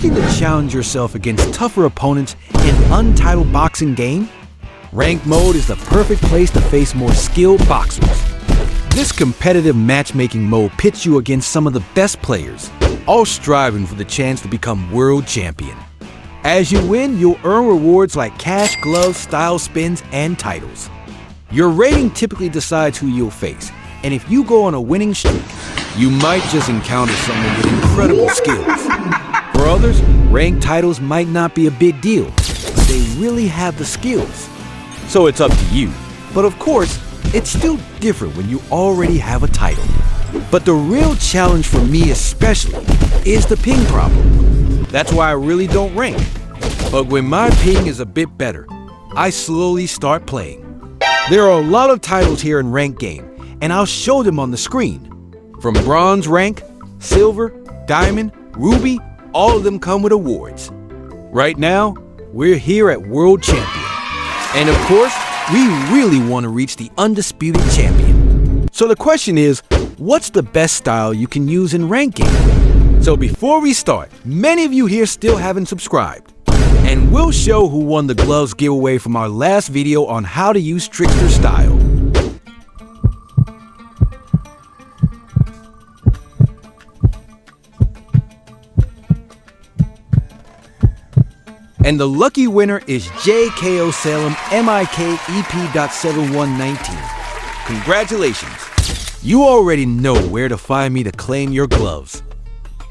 Looking to challenge yourself against tougher opponents in Untitled Boxing Game? Ranked mode is the perfect place to face more skilled boxers. This competitive matchmaking mode pits you against some of the best players, all striving for the chance to become world champion. As you win, you'll earn rewards like cash, gloves, style spins, and titles. Your rating typically decides who you'll face, and if you go on a winning streak, you might just encounter someone with incredible skills. For others, ranked titles might not be a big deal, but they really have the skills. So it's up to you. But of course, it's still different when you already have a title. But the real challenge for me especially is the ping problem. That's why I really don't rank. But when my ping is a bit better, I slowly start playing. There are a lot of titles here in Ranked Game, and I'll show them on the screen. From bronze rank, silver, diamond, ruby, all of them come with awards. Right now, we're here at World Champion. And of course, we really want to reach the undisputed champion. So the question is, what's the best style you can use in Ranked Game? So before we start, many of you here still haven't subscribed. And we'll show who won the gloves giveaway from our last video on how to use Trickster style. And the lucky winner is JKO Salem MIKEP.7119. Congratulations! You already know where to find me to claim your gloves.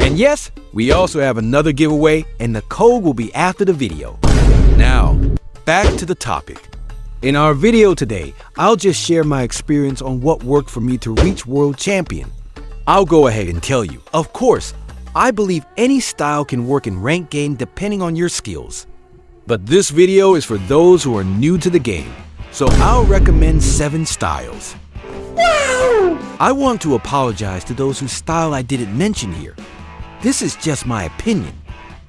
And yes, we also have another giveaway, and the code will be after the video. Now, back to the topic. In our video today, I'll just share my experience on what worked for me to reach World Champion. I'll go ahead and tell you, of course, I believe any style can work in Ranked Game depending on your skills. But this video is for those who are new to the game, so I'll recommend 7 styles. I want to apologize to those whose style I didn't mention here. This is just my opinion.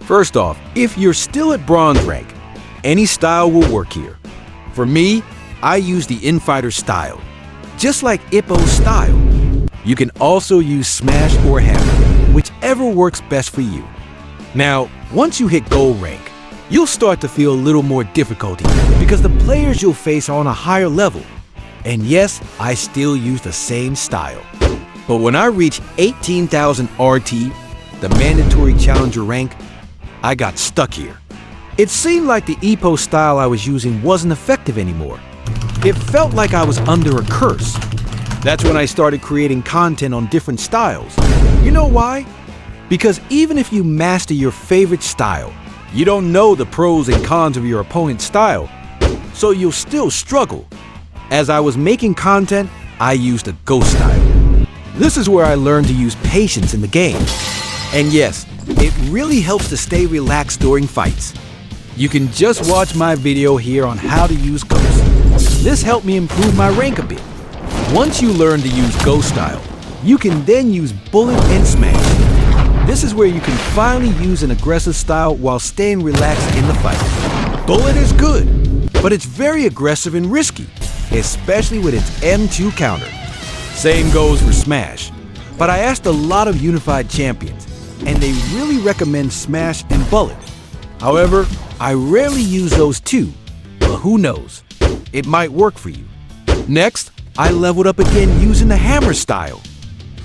First off, if you're still at bronze rank, any style will work here. For me, I use the infighter style, just like Ippo's style. You can also use smash or hammer, whichever works best for you. Now, once you hit gold rank, you'll start to feel a little more difficulty because the players you'll face are on a higher level. And yes, I still use the same style. But when I reached 18,000 RT, the mandatory challenger rank, I got stuck here. It seemed like the Ippo style I was using wasn't effective anymore. It felt like I was under a curse. That's when I started creating content on different styles. You know why? Because even if you master your favorite style, you don't know the pros and cons of your opponent's style, so you'll still struggle. As I was making content, I used the ghost style. This is where I learned to use patience in the game. And yes, it really helps to stay relaxed during fights. You can just watch my video here on how to use Ghost. This helped me improve my rank a bit. Once you learn to use Ghost style, you can then use Bullet and Smash. This is where you can finally use an aggressive style while staying relaxed in the fight. Bullet is good, but it's very aggressive and risky, especially with its M2 counter. Same goes for Smash. But I asked a lot of unified champions, and they really recommend Smash and Bullet. However, I rarely use those two, but who knows? It might work for you. Next, I leveled up again using the hammer style.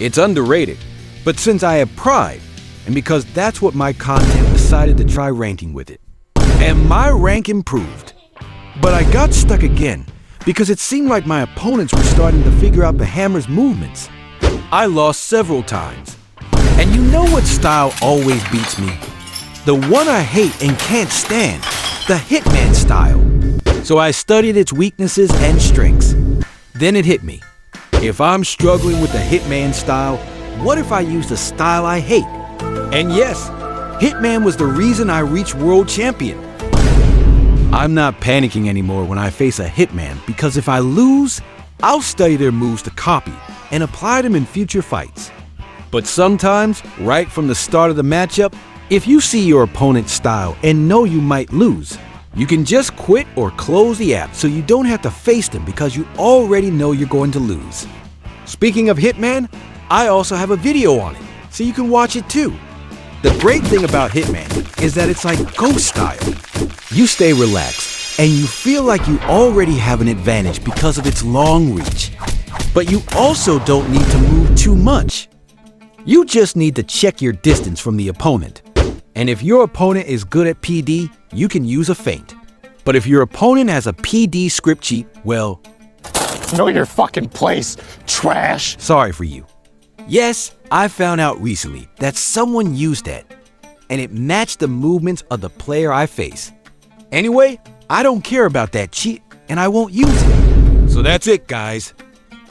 It's underrated, but since I have pride, and because that's what my content decided to try ranking with it. And my rank improved. But I got stuck again, because it seemed like my opponents were starting to figure out the hammer's movements. I lost several times. And you know what style always beats me? The one I hate and can't stand, the Hitman style. So I studied its weaknesses and strengths. Then it hit me. If I'm struggling with the Hitman style, what if I use the style I hate? And yes, Hitman was the reason I reached World Champion. I'm not panicking anymore when I face a Hitman because if I lose, I'll study their moves to copy and apply them in future fights. But sometimes, right from the start of the matchup, if you see your opponent's style and know you might lose, you can just quit or close the app so you don't have to face them because you already know you're going to lose. Speaking of Hitman, I also have a video on it, so you can watch it too. The great thing about Hitman is that it's like ghost style. You stay relaxed, and you feel like you already have an advantage because of its long reach. But you also don't need to move too much. You just need to check your distance from the opponent. And if your opponent is good at PD, you can use a feint. But if your opponent has a PD script cheat, well... Know your fucking place, trash! Sorry for you. Yes, I found out recently that someone used that, and it matched the movements of the player I face. Anyway, I don't care about that cheat, and I won't use it. So that's it, guys.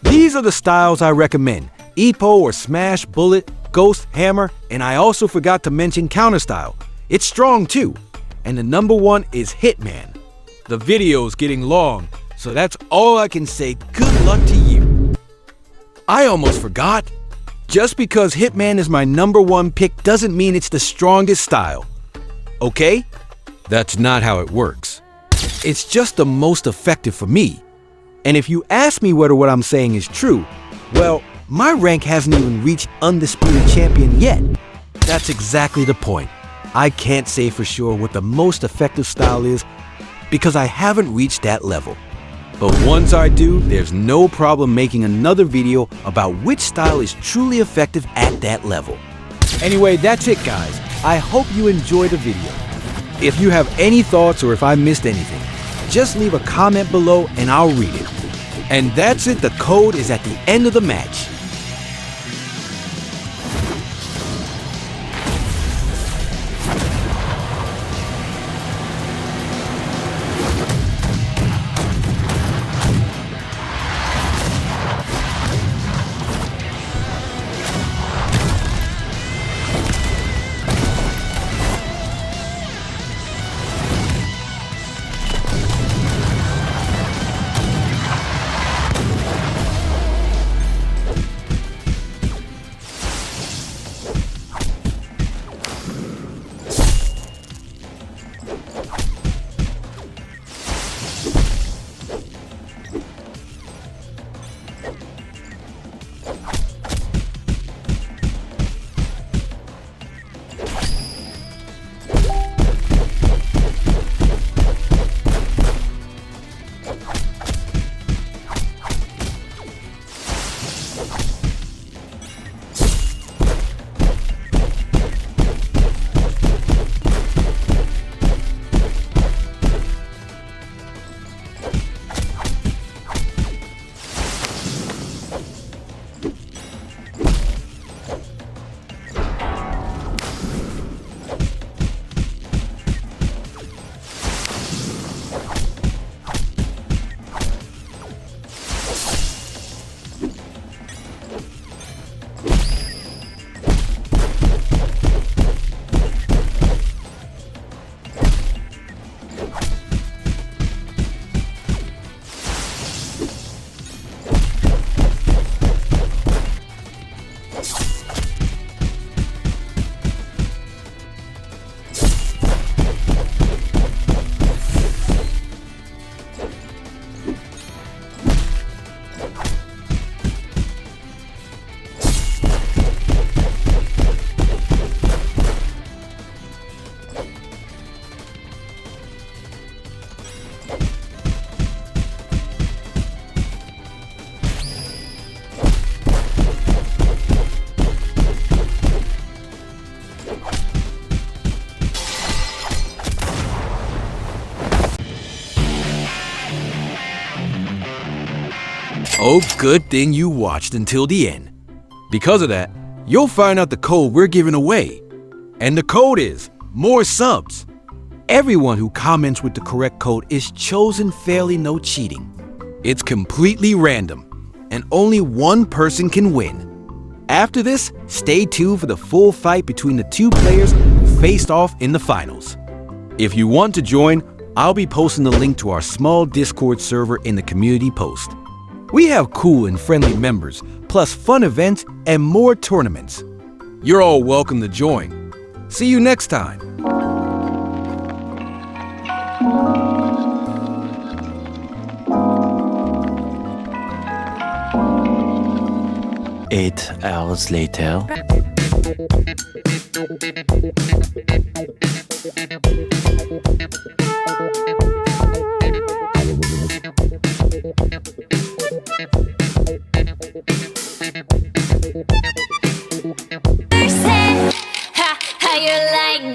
These are the styles I recommend: Ippo or Smash, Bullet, Ghost, Hammer, and I also forgot to mention Counter Style. It's strong too. And the number one is Hitman. The video's getting long, so that's all I can say. Good luck to you. I almost forgot. Just because Hitman is my number one pick doesn't mean it's the strongest style. Okay? That's not how it works. It's just the most effective for me. And if you ask me whether what I'm saying is true, well, my rank hasn't even reached Undisputed Champion yet. That's exactly the point. I can't say for sure what the most effective style is because I haven't reached that level. But once I do, there's no problem making another video about which style is truly effective at that level. Anyway, that's it, guys. I hope you enjoyed the video. If you have any thoughts or if I missed anything, just leave a comment below and I'll read it. And that's it. The code is at the end of the match. Oh, good thing you watched until the end. Because of that, you'll find out the code we're giving away. And the code is more subs. Everyone who comments with the correct code is chosen fairly, no cheating. It's completely random, and only one person can win. After this, stay tuned for the full fight between the two players who faced off in the finals. If you want to join, I'll be posting the link to our small Discord server in the community post. We have cool and friendly members, plus fun events and more tournaments. You're all welcome to join. See you next time. 8 hours later. How you like